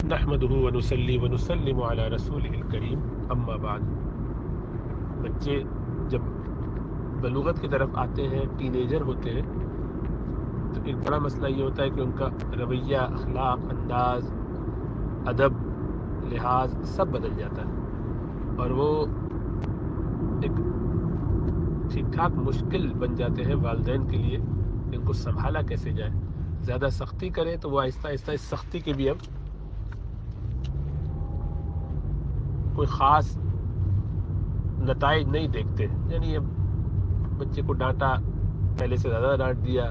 نحمدہ ونصلی ونسلم علی رسولہ الکریم اما بعد۔ بچے جب بلوغت کی طرف آتے ہیں، ٹین ایجر ہوتے ہیں، تو ایک بڑا مسئلہ یہ ہوتا ہے کہ ان کا رویہ، اخلاق، انداز، ادب، لحاظ سب بدل جاتا ہے، اور وہ ایک ٹھیک ٹھاک مشکل بن جاتے ہیں والدین کے لیے کہ ان کو سنبھالا کیسے جائے۔ زیادہ سختی کریں تو وہ آہستہ آہستہ اس سختی کے بھی اب کوئی خاص نتائج نہیں دیکھتے، یعنی اب بچے کو ڈانٹا، پہلے سے زیادہ ڈانٹ دیا،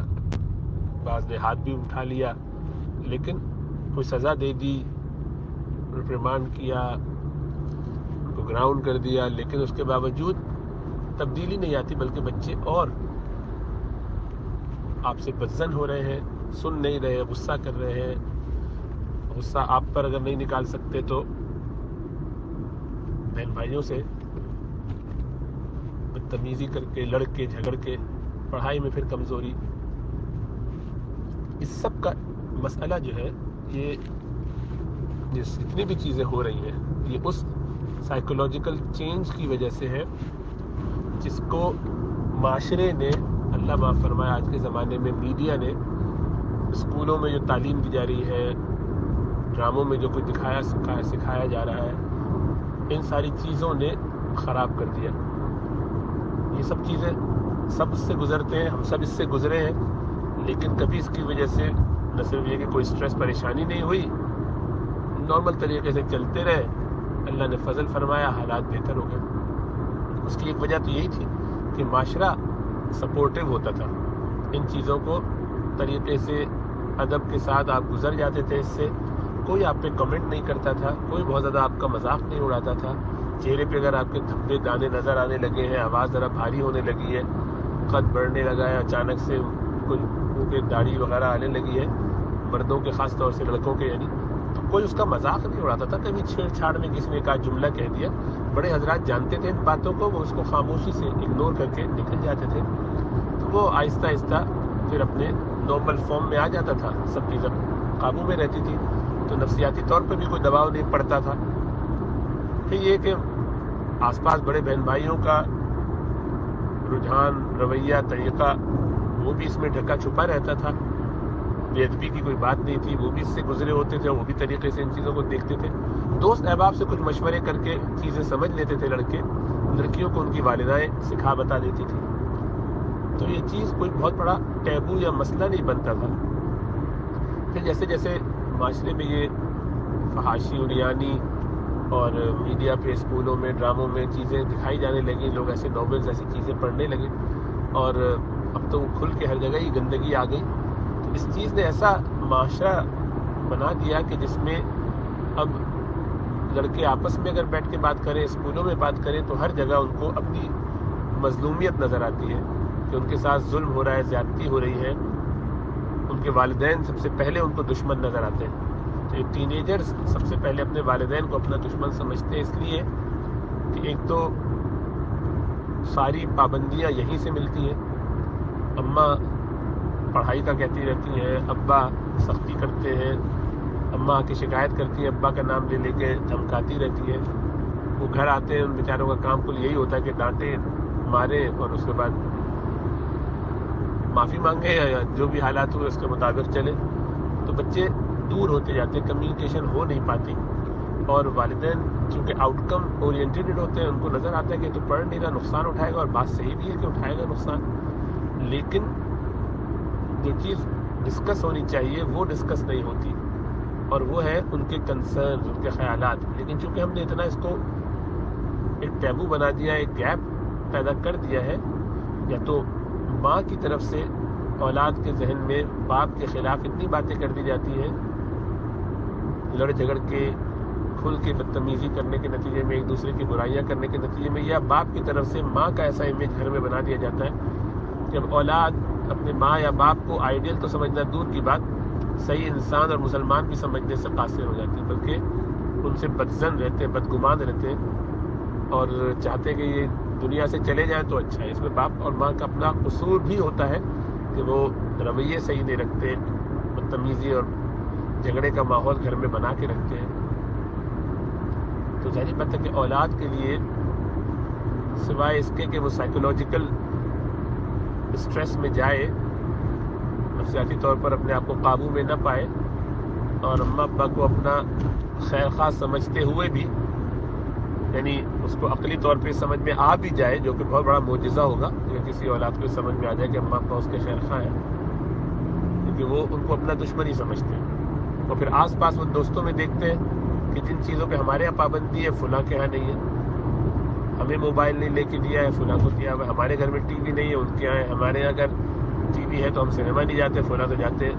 بعض نے ہاتھ بھی اٹھا لیا، لیکن کوئی سزا دے دی، ریمانڈ کیا، ان کو گراؤنڈ کر دیا، لیکن اس کے باوجود تبدیلی نہیں آتی، بلکہ بچے اور آپ سے بدظن ہو رہے ہیں، سن نہیں رہے، غصہ کر رہے ہیں۔ غصہ آپ پر اگر نہیں نکال سکتے تو بہن بھائیوں سے بدتمیزی کر کے، لڑ کے، جھگڑ کے، پڑھائی میں پھر کمزوری۔ اس سب کا مسئلہ جو ہے، یہ جتنی بھی چیزیں ہو رہی ہیں، یہ اس سائیکولوجیکل چینج کی وجہ سے ہے جس کو معاشرے نے، اللہ معاف فرمائے آج کے زمانے میں میڈیا نے، اسکولوں میں جو تعلیم دی جا رہی ہے، ڈراموں میں جو کچھ سکھایا جا رہا ہے، ان ساری چیزوں نے خراب کر دیا۔ یہ سب چیزیں سب اس سے گزرتے ہیں، ہم سب اس سے گزرے ہیں، لیکن کبھی اس کی وجہ سے نہ صرف یہ کہ کوئی سٹریس پریشانی نہیں ہوئی، نارمل طریقے سے چلتے رہے، اللہ نے فضل فرمایا، حالات بہتر ہو گئے۔ اس کی ایک وجہ تو یہی تھی کہ معاشرہ سپورٹیو ہوتا تھا، ان چیزوں کو طریقے سے، ادب کے ساتھ آپ گزر جاتے تھے، اس سے کوئی آپ پہ کمنٹ نہیں کرتا تھا، کوئی بہت زیادہ آپ کا مذاق نہیں اڑاتا تھا۔ چہرے پہ اگر آپ کے دھبے دانے نظر آنے لگے ہیں، آواز ذرا بھاری ہونے لگی ہے، قد بڑھنے لگا ہے، اچانک سے کوئی منہ پہ داڑھی وغیرہ آنے لگی ہے، مردوں کے خاص طور سے، لڑکوں کے یعنی، تو کوئی اس کا مذاق نہیں اڑاتا تھا۔ کبھی چھیڑ چھاڑ میں کسی نے ایک آدھ جملہ کہہ دیا، بڑے حضرات جانتے تھے ان باتوں کو، وہ اس کو خاموشی سے اگنور کر کے نکل جاتے تھے، تو وہ آہستہ آہستہ پھر اپنے نارمل فارم میں آ جاتا تھا، سب چیزیں قابو میں رہتی تھی، تو نفسیاتی طور پہ بھی کوئی دباؤ نہیں پڑتا تھا۔ پھر یہ کہ آس پاس بڑے بہن بھائیوں کا رجحان، رویہ، طریقہ، وہ بھی اس میں ڈھکا چھپا رہتا تھا، بے ادبی کی کوئی بات نہیں تھی، وہ بھی اس سے گزرے ہوتے تھے، وہ بھی طریقے سے ان چیزوں کو دیکھتے تھے۔ دوست احباب سے کچھ مشورے کر کے چیزیں سمجھ لیتے تھے لڑکے، لڑکیوں کو ان کی والدائیں سکھا بتا دیتی تھی، تو یہ چیز کوئی بہت بڑا ٹیبو یا مسئلہ نہیں بنتا تھا۔ پھر جیسے جیسے معاشرے میں یہ فحاشی، عریانی اور میڈیا پہ، اسکولوں میں، ڈراموں میں چیزیں دکھائی جانے لگیں، لوگ ایسے ناولز، ایسی چیزیں پڑھنے لگے، اور اب تو کھل کے ہر جگہ ہی گندگی آ گئی، تو اس چیز نے ایسا معاشرہ بنا دیا کہ جس میں اب لڑکے آپس میں اگر بیٹھ کے بات کریں، اسکولوں میں بات کریں، تو ہر جگہ ان کو اپنی مظلومیت نظر آتی ہے کہ ان کے ساتھ ظلم ہو رہا ہے، زیادتی ہو رہی ہے، ان کے والدین سب سے پہلے ان کو دشمن نظر آتے ہیں۔ تو یہ ٹین ایجرز سب سے پہلے اپنے والدین کو اپنا دشمن سمجھتے ہیں، اس لیے کہ ایک تو ساری پابندیاں یہیں سے ملتی ہیں، اماں پڑھائی کا کہتی رہتی ہیں، ابا سختی کرتے ہیں، اماں کی شکایت کرتی ہیں، ابا کا نام لے لے کے دھمکاتی رہتی ہے، وہ گھر آتے ہیں، ان بیچاروں کا کام کل یہی ہوتا ہے کہ ڈانٹیں، ماریں، اور اس کے بعد معافی مانگے یا جو بھی حالات ہوئے اس کے مطابق چلے۔ تو بچے دور ہوتے جاتے ہیں، کمیونیکیشن ہو نہیں پاتی، اور والدین چونکہ آؤٹ کم اورینٹیڈ ہوتے ہیں، ان کو نظر آتا ہے کہ تو پڑھ نہیں رہا، نقصان اٹھائے گا، اور بات صحیح بھی ہے کہ اٹھائے گا نقصان، لیکن جو چیز ڈسکس ہونی چاہیے وہ ڈسکس نہیں ہوتی، اور وہ ہے ان کے کنسرن، ان کے خیالات۔ لیکن چونکہ ہم نے اتنا اس کو ایک ٹیبو بنا دیا، ایک گیپ پیدا کر دیا ہے، یا تو ماں کی طرف سے اولاد کے ذہن میں باپ کے خلاف اتنی باتیں کر دی جاتی ہیں، لڑ جھگڑ کے، کھل کے بدتمیزی کرنے کے نتیجے میں، ایک دوسرے کی برائیاں کرنے کے نتیجے میں، یا باپ کی طرف سے ماں کا ایسا امیج گھر میں بنا دیا جاتا ہے جب اولاد اپنے ماں یا باپ کو آئیڈیل تو سمجھنا دور کی بات، صحیح انسان اور مسلمان بھی سمجھنے سے قاصر ہو جاتی ہے، بلکہ ان سے بدظن رہتے ہیں، بدگمان رہتے ہیں، اور چاہتے کہ یہ دنیا سے چلے جائیں تو اچھا ہے۔ اس میں باپ اور ماں کا اپنا قصور بھی ہوتا ہے کہ وہ رویے صحیح نہیں رکھتے، بدتمیزی اور جھگڑے کا ماحول گھر میں بنا کے رکھتے ہیں. تو ظاہر بات ہے کہ اولاد کے لیے سوائے اس کے کہ وہ سائیکولوجیکل اسٹریس میں جائے، نفسیاتی طور پر اپنے آپ کو قابو میں نہ پائے، اور اماں ابا کو اپنا خیر خواہ سمجھتے ہوئے بھی، یعنی اس کو عقلی طور پہ سمجھ میں آ بھی جائے، جو کہ بہت بڑا معجزہ ہوگا اگر کسی اولاد کو سمجھ میں آ جائے کہ اماں ابا اس کے خیر خواہ ہیں، کیونکہ وہ ان کو اپنا دشمن ہی سمجھتے ہیں. اور پھر آس پاس وہ دوستوں میں دیکھتے ہیں کہ جن چیزوں پہ ہمارے یہاں پابندی ہے فلاں کے یہاں نہیں ہے. ہمیں موبائل نہیں لے کے دیا ہے، فلاں کو دیا ہے. ہمارے گھر میں ٹی وی نہیں ہے، ان کے یہاں ہے. ہمارے یہاں اگر ٹی وی ہے تو ہم سنیما نہیں جاتے، فلاں تو جاتے ہیں.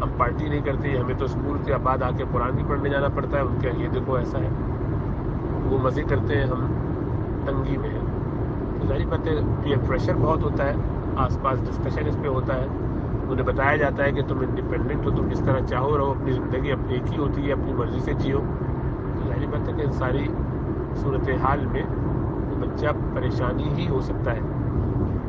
ہم پارٹی نہیں کرتے، ہمیں تو اسکول کے بعد آ کے قرآن بھی پڑھنے جانا پڑتا ہے. ان کے یہ دیکھو ایسا ہے. وہ مزے کرتے ہیں، ہم تنگی میں ہیں. تو ظاہر بات ہے پیئر پریشر بہت ہوتا ہے، آس پاس ڈسکشن اس پہ ہوتا ہے. انہیں بتایا جاتا ہے کہ تم انڈیپینڈنٹ ہو، تم جس طرح چاہو رہو، اپنی زندگی اب ایک ہی ہوتی ہے، اپنی مرضی سے جیو. تو ظاہر بات ہے کہ ان ساری صورتحال میں بچہ پریشانی ہی ہو سکتا ہے،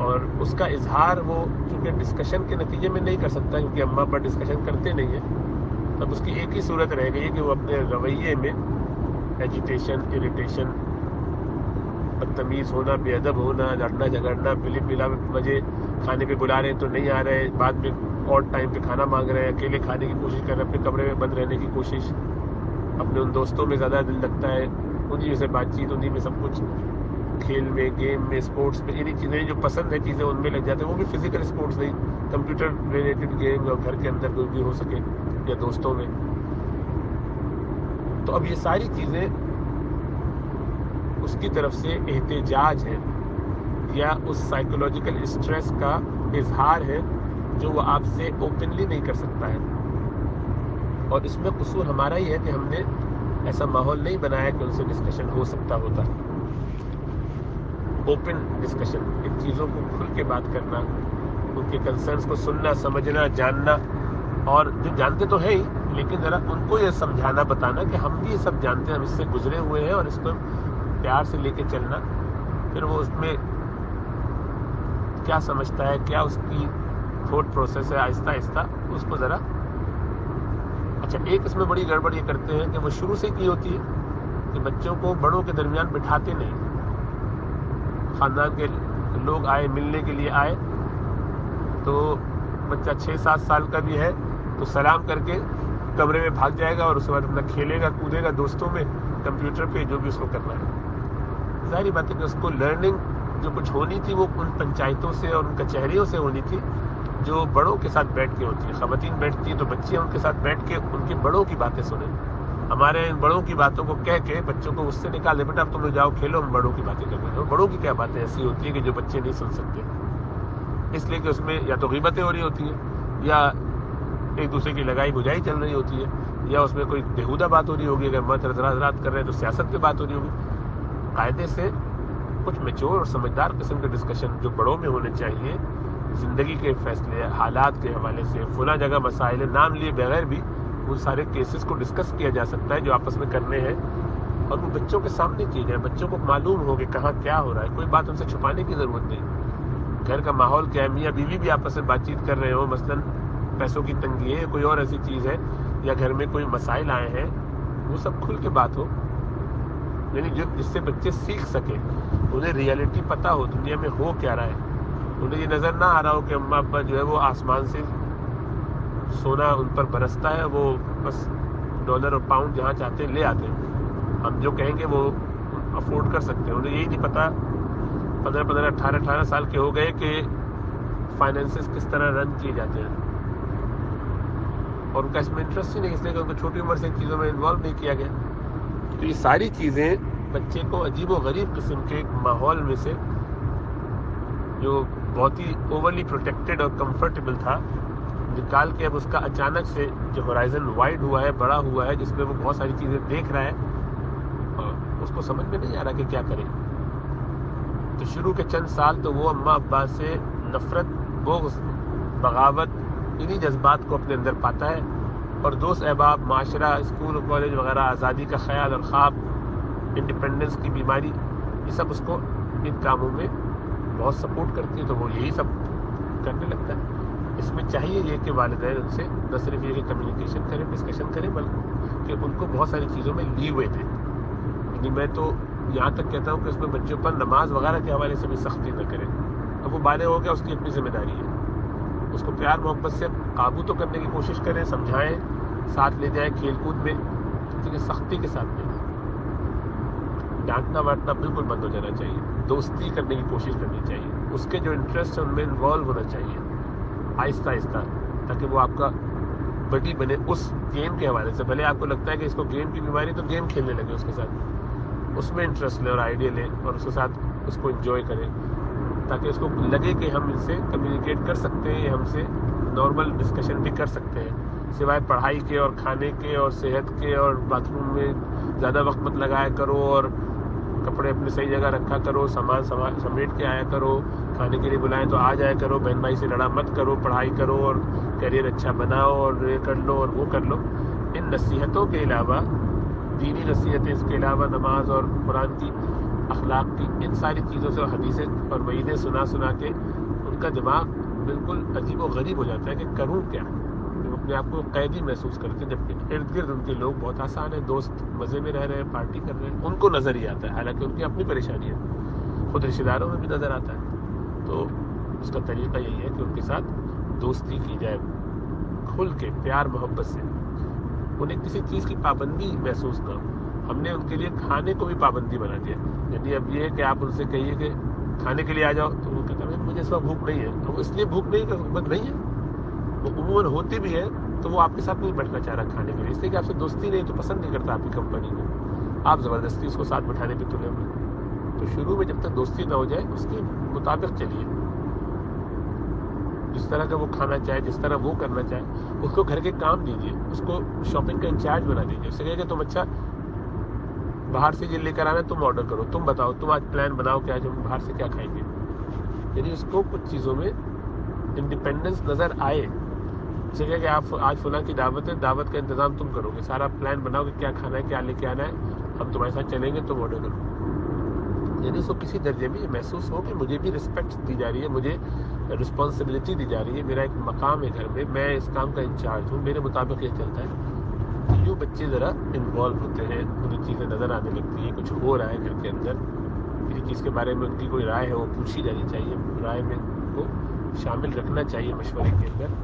اور اس کا اظہار وہ چونکہ ڈسکشن کے نتیجے میں نہیں کر سکتا، کیونکہ اماں ابا ڈسکشن کرتے نہیں ہیں. تب اس کی ایک ہی صورت رہ گئی ہے کہ وہ اپنے رویے میں ایجیٹیشن، اریٹیشن، بدتمیز ہونا، بے ادب ہونا، لڑنا جھگڑنا، بلا وجہ کھانے پہ بلا رہے ہیں تو نہیں آ رہے، بعد میں اور ٹائم پہ کھانا مانگ رہے ہیں، اکیلے کھانے کی کوشش کر رہے ہیں، اپنے کمرے میں بند رہنے کی کوشش، اپنے ان دوستوں میں زیادہ دل لگتا ہے، انہیں سے بات چیت، انہیں میں سب کچھ، کھیل میں، گیم میں، اسپورٹس میں، انہیں چیزیں جو پسند ہے چیزیں ان میں لگ جاتے ہیں. وہ بھی فزیکل اسپورٹس نہیں، کمپیوٹر ریلیٹڈ گیم، اور گھر کے اندر کوئی بھی ہو سکے یا دوستوں میں. تو اب یہ ساری چیزیں اس کی طرف سے احتجاج ہے، یا اس سائیکولوجیکل اسٹریس کا اظہار ہے جو وہ آپ سے اوپنلی نہیں کر سکتا ہے. اور اس میں قصور ہمارا ہی ہے کہ ہم نے ایسا ماحول نہیں بنایا کہ ان سے ڈسکشن ہو سکتا ہوتا. اوپن ڈسکشن، ان چیزوں کو کھل کے بات کرنا، ان کے کنسرنس کو سننا، سمجھنا، جاننا، اور جو جانتے تو ہیں ہی لیکن ذرا ان کو یہ سمجھانا، بتانا کہ ہم بھی یہ سب جانتے ہیں، ہم اس سے گزرے ہوئے ہیں، اور اس کو پیار سے لے کے چلنا. پھر وہ اس میں کیا سمجھتا ہے، کیا اس کی تھوٹ پروسیس ہے، آہستہ آہستہ اس کو ذرا. اچھا، ایک اس میں بڑی گڑبڑ یہ کرتے ہیں کہ وہ شروع سے کی ہوتی ہے کہ بچوں کو بڑوں کے درمیان بٹھاتے نہیں. خاندان کے لوگ آئے، ملنے کے لیے آئے، تو بچہ 6-7 سال کا بھی ہے تو سلام کر کے کمرے میں بھاگ جائے گا، اور اس کے بعد اپنا کھیلے گا، کودے گا دوستوں میں، کمپیوٹر پہ، جو بھی اس کو کرنا ہے. ظاہری بات ہے کہ اس کو لرننگ جو کچھ ہونی تھی وہ ان پنچایتوں سے اور ان کچہریوں سے ہونی تھی جو بڑوں کے ساتھ بیٹھ کے ہوتی ہے. خواتین بیٹھتی ہیں تو بچے ان کے ساتھ بیٹھ کے ان کے بڑوں کی باتیں سنیں. ہمارے ان بڑوں کی باتوں کو کہہ کے بچوں کو اس سے نکال دے، بیٹا اب تم لوگ جاؤ کھیلو، ہم بڑوں کی باتیں کر رہے ہیں. بڑوں کی کیا باتیں ایسی ہوتی ہیں کہ جو بچے نہیں سن سکتے، اس لیے کہ اس میں یا تو غیبتیں ہو رہی ہوتی ہیں، یا ایک دوسرے کی لگائی بجائی چل رہی ہوتی ہے، یا اس میں کوئی بےہودہ بات ہو رہی ہوگی. اگر مرد حضرات کر رہے ہیں تو سیاست کی بات ہو رہی ہوگی. قاعدے سے کچھ میچور اور سمجھدار قسم کے ڈسکشن جو بڑوں میں ہونے چاہیے، زندگی کے فیصلے، حالات کے حوالے سے، فلاں جگہ مسائل نام لیے بغیر بھی وہ سارے کیسز کو ڈسکس کیا جا سکتا ہے جو آپس میں کرنے ہیں، اور وہ بچوں کے سامنے کیے جائیں. بچوں کو معلوم ہو کہ کہاں کیا ہو رہا ہے. کوئی بات ان سے چھپانے کی ضرورت نہیں. گھر کا ماحول کیا ہے، میاں بیوی بھی آپس میں بات چیت کر رہے ہوں، مثلاً پیسوں کی تنگی ہے، کوئی اور ایسی چیز ہے، یا گھر میں کوئی مسائل آئے ہیں، وہ سب کھل کے بات ہو، یعنی جس سے بچے سیکھ سکیں، انہیں ریئلٹی پتہ ہو دنیا میں ہو کیا رہا ہے. انہیں یہ نظر نہ آ رہا ہو کہ اماں ابا جو ہے وہ آسمان سے سونا ان پر برستا ہے، وہ بس ڈالر اور پاؤنڈ جہاں چاہتے ہیں لے آتے ہیں، ہم جو کہیں گے وہ افورڈ کر سکتے ہیں. انہیں یہی نہیں پتا 15 18 سال کے ہو گئے کہ فائنینسز کس طرح رن کیے جاتے ہیں، اور ان کا اس میں انٹرسٹ ہی نہیں، اس لیے کہ ان کو چھوٹی عمر سے ان چیزوں میں انوالو نہیں کیا گیا. تو یہ ساری چیزیں بچے کو عجیب و غریب قسم کے ایک ماحول میں سے جو بہت ہی اوورلی پروٹیکٹڈ اور کمفرٹیبل تھا نکال کے اب اس کا اچانک سے جو ہورائزن وائڈ ہوا ہے، بڑا ہوا ہے، جس میں وہ بہت ساری چیزیں دیکھ رہا ہے، اور اس کو سمجھ میں نہیں آ رہا کہ کیا کرے. تو شروع کے چند سال تو وہ اماں ابا سے نفرت، بغض، بغاوت، انہی جذبات کو اپنے اندر پاتا ہے، اور دوست احباب، معاشرہ، اسکول کالج وغیرہ، آزادی کا خیال اور خواب، انڈیپینڈنس کی بیماری، یہ سب اس کو ان کاموں میں بہت سپورٹ کرتی ہے، تو وہ یہی سب کرنے لگتا ہے. اس میں چاہیے یہ کہ والدین ان سے نہ صرف یہ کہ کمیونیکیشن کریں، ڈسکشن کریں، بلکہ ان کو بہت ساری چیزوں میں لیوے دیں. یعنی میں تو یہاں تک کہتا ہوں کہ اس میں بچوں پر نماز وغیرہ کے حوالے سے بھی سختی نہ کریں. اب وہ بالغ ہو گیا، اس کی اپنی ذمہ داری ہے. اس کو پیار محبت سے قابو تو کرنے کی کوشش کریں، سمجھائیں، ساتھ لے جائیں کھیل کود میں، لیکن سختی کے ساتھ نہیں. ڈانٹنا وانٹنا بالکل بند ہو جانا چاہیے. دوستی کرنے کی کوشش کرنی چاہیے. اس کے جو انٹرسٹ ہے ان میں انوالو ہونا چاہیے آہستہ آہستہ، تاکہ وہ آپ کا بڈی بنے اس گیم کے حوالے سے. بھلے آپ کو لگتا ہے کہ اس کو گیم کی بیماری، تو گیم کھیلنے لگے اس کے ساتھ، اس میں انٹرسٹ لیں اور آئیڈیا لیں اور اس کے ساتھ اس کو انجوائے کریں، تاکہ اس کو لگے کہ ہم ان سے کمیونیکیٹ کر سکتے ہیں، ہم سے نارمل ڈسکشن بھی کر سکتے ہیں، سوائے پڑھائی کے اور کھانے کے اور صحت کے اور باتھ روم میں زیادہ وقت مت لگایا کرو اور کپڑے اپنی صحیح جگہ رکھا کرو، سامان سمیٹ کے آیا کرو، کھانے کے لیے بلائیں تو آ جایا کرو، بہن بھائی سے لڑا مت کرو، پڑھائی کرو اور کیریئر اچھا بناؤ اور یہ کر لو اور وہ کر لو. ان نصیحتوں کے علاوہ، دینی نصیحتیں، اس کے علاوہ نماز اور قرآن کی، اخلاق کی، ان ساری چیزوں سے حدیثیں اور وعیدیں سنا کے ان کا دماغ بالکل عجیب و غریب ہو جاتا ہے کہ کروں کیا. اپنے آپ کو قیدی محسوس کرتے ہیں، جبکہ ارد گرد ان کے لوگ بہت آسان ہیں، دوست مزے میں رہ رہے ہیں، پارٹی کر رہے ہیں، ان کو نظر ہی آتا ہے، حالانکہ ان کی اپنی پریشانی ہے، خود رشتہ داروں میں بھی نظر آتا ہے. تو اس کا طریقہ یہی ہے کہ ان کے ساتھ دوستی کی جائے، کھل کے پیار محبت سے. انہیں کسی چیز کی پابندی محسوس نہ ہو. ہم نے ان کے لیے کھانے کو بھی پابندی بنا دیا. یعنی اب یہ کہ آپ ان سے کہیے کہ کھانے کے لیے آ جاؤ، تو وہ کہتے ہیں مجھے اس وقت بھوک نہیں ہے. اب اس لیے بھوک نہیں کہ حکومت نہیں ہے، وہ عموماً ہوتی بھی ہے تو وہ آپ کے ساتھ نہیں بیٹھنا چاہ رہا کھانے کے لیے، اس لیے کہ آپ سے دوستی نہیں تو پسند نہیں کرتا آپ کی کمپنی کو. آپ زبردستی اس کو ساتھ بٹھانے پہ تلے ہوئے. تو شروع میں جب تک دوستی نہ ہو جائے اس کے مطابق چلیے. جس طرح کا وہ کھانا چاہے، جس طرح وہ کرنا چاہے، اس کو گھر کے کام دیجیے، اس کو شاپنگ کا انچارج بنا دیجیے. اس سے کہے کہ تم اچھا باہر سے یہ لے کر آنا، تم آرڈر کرو، تم بتاؤ، تم آج پلان بناؤ کہ آج ہم باہر سے کیا کھائیں گے. یعنی اس کو کچھ چیزوں میں انڈیپینڈنس نظر آئے. اسے کہے کہ آپ آج فلاں کی دعوت ہے، دعوت کا انتظام تم کرو گے، سارا پلان بناؤ کہ کیا کھانا ہے، کیا لے کے آنا ہے، ہم تمہارے ساتھ چلیں گے، تم آرڈر کرو. یعنی اس کو کسی درجے میں یہ محسوس ہو کہ مجھے بھی رسپیکٹ دی جا رہی ہے، مجھے رسپانسبلٹی دی جا رہی ہے، میرا ایک مقام ہے گھر میں، میں اس کام کا انچارج ہوں، میرے مطابق یہ چلتا ہے. جو بچے ذرا انوالو ہوتے ہیں، انہیں چیزیں نظر آنے لگتی ہیں، کچھ ہو رہا ہے گھر کے اندر، کسی چیز کے بارے میں ان کی کوئی رائے ہے وہ پوچھی جانی چاہیے، رائے میں کو شامل رکھنا چاہیے مشورے کے اندر.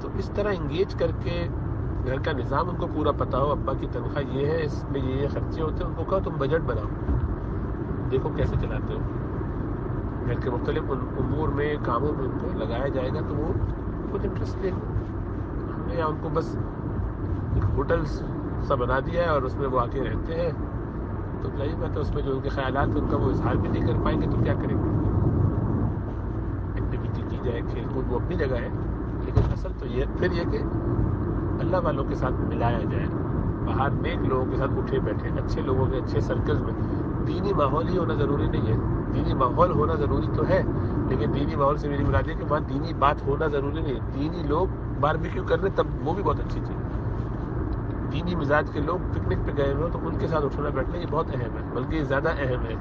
تو اس طرح انگیج کر کے گھر کا نظام ان کو پورا پتا ہو، ابا کی تنخواہ یہ ہے، اس میں یہ خرچے ہوتے ہیں، ان کو کہو تم بجٹ بناؤ، دیکھو کیسے چلاتے ہو. گھر کے مختلف امور میں، کاموں میں ان کو لگایا جائے گا تو وہ خود انٹرسٹ لیں گے. ہم نے ان کو بس ایک ہوٹل سا بنا دیا ہے اور اس میں وہ آ کے رہتے ہیں، تو ظاہر بات ہے اس میں جو ان کے خیالات ہیں ان کا وہ اظہار بھی نہیں کر پائیں گے، تو کیا کریں گے. ایکٹیویٹی کی جائے، کھیل کود وہ اپنی جگہ ہے، لیکن اصل تو یہ پھر یہ کہ اللہ والوں کے ساتھ ملایا جائے، باہر نیک لوگوں کے ساتھ اٹھے بیٹھے، اچھے لوگوں کے اچھے سرکلز میں. دینی ماحول ہی ہونا ضروری نہیں ہے، دینی ماحول ہونا ضروری تو ہے، لیکن دینی ماحول سے میری مراد ہے کہ وہاں دینی بات ہونا ضروری نہیں ہے. دینی لوگ باربیکیو کر رہے تب وہ بھی بہت اچھی چیز. دینی مزاج کے لوگ پکنک پہ گئے ہوئے تو ان کے ساتھ اٹھنا بیٹھنا یہ بہت اہم ہے، بلکہ یہ زیادہ اہم ہے،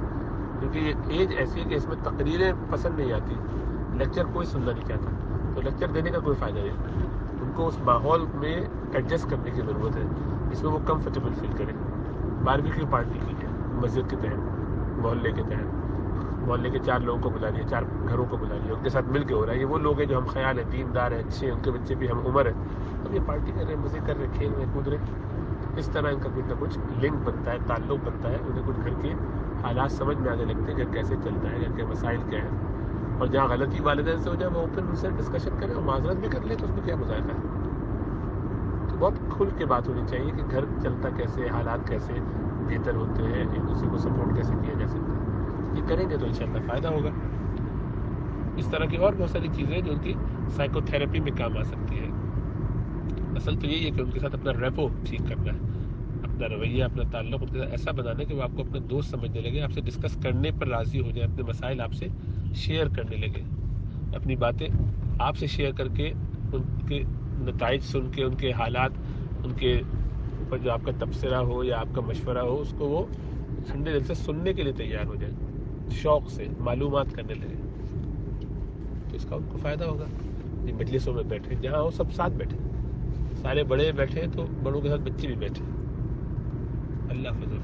کیونکہ یہ ایج ایسی ہے کہ اس میں تقریریں پسند نہیں آتی، لیکچر کوئی سننا نہیں چاہتا، تو لیکچر دینے کا کوئی فائدہ نہیں. ان کو اس ماحول میں ایڈجسٹ کرنے کی ضرورت ہے جس میں وہ کمفرٹیبل فیل کریں. باربیکیو پارٹی کی ہے مسجد کے تحت، محلے کے تحت، محلے کے 4 لوگوں کو بلا لیا، 4 گھروں کو بلا لیا، ان کے ساتھ مل کے ہو رہا ہے. یہ وہ لوگ ہیں جو ہم خیال ہیں، دیندار ہیں، اچھے ہیں، ان کے بچے بھی ہم عمر ہیں، اب یہ پارٹی کر رہے ہیں، مزے کر رہے ہیں، کھیل رہے ہیں، کود رہے ہیں. اس طرح ان کا کچھ نہ کچھ لنک بنتا ہے، تعلق بنتا ہے، انہیں کچھ گھر کے حالات سمجھ میں آنے لگتے ہیں، گھر کیسے چلتا ہے، گھر کے مسائل کیا ہیں. اور جہاں غلطی والدین سے ہو جائے وہ اوپن ان سے ڈسکشن کریں اور معذرت بھی کر لیں، تو اس میں کیا مذائقہ ہے. تو بہت کھل کے بات ہونی چاہیے کہ گھر چلتا کیسے، حالات کیسے بہتر ہوتے ہیں، ایک دوسرے کو سپورٹ کیسے کیا جا سکتا ہے. یہ کریں گے تو انشاءاللہ فائدہ ہوگا. اس طرح کی اور بہت ساری چیزیں جو ان کی سائیکو تھراپی میں کام آ سکتی ہے. اصل تو یہی ہے کہ ان کے ساتھ اپنا ریپو ٹھیک کرنا ہے، اپنا رویہ، اپنا تعلق ان کے ساتھ ایسا بنانا ہے کہ وہ آپ کو اپنا دوست سمجھنے لگے، آپ سے ڈسکس کرنے پر راضی ہو جائے، اپنے مسائل آپ سے شیئر کرنے لگے، اپنی باتیں آپ سے شیئر کر کے ان کے نتائج سن کے، ان کے حالات، ان کے اوپر جو آپ کا تبصرہ ہو یا آپ کا مشورہ ہو، اس کو وہ ٹھنڈے دل سے سننے کے لیے تیار ہو جائے، شوق سے معلومات کرنے لگے. تو اس کا ان کو فائدہ ہوگا. یہ مجلسوں میں بیٹھے, جہاں وہ سب ساتھ بیٹھے, سارے بڑے بیٹھے تو بڑوں کے ساتھ بچے بھی بیٹھے. اللہ فضل.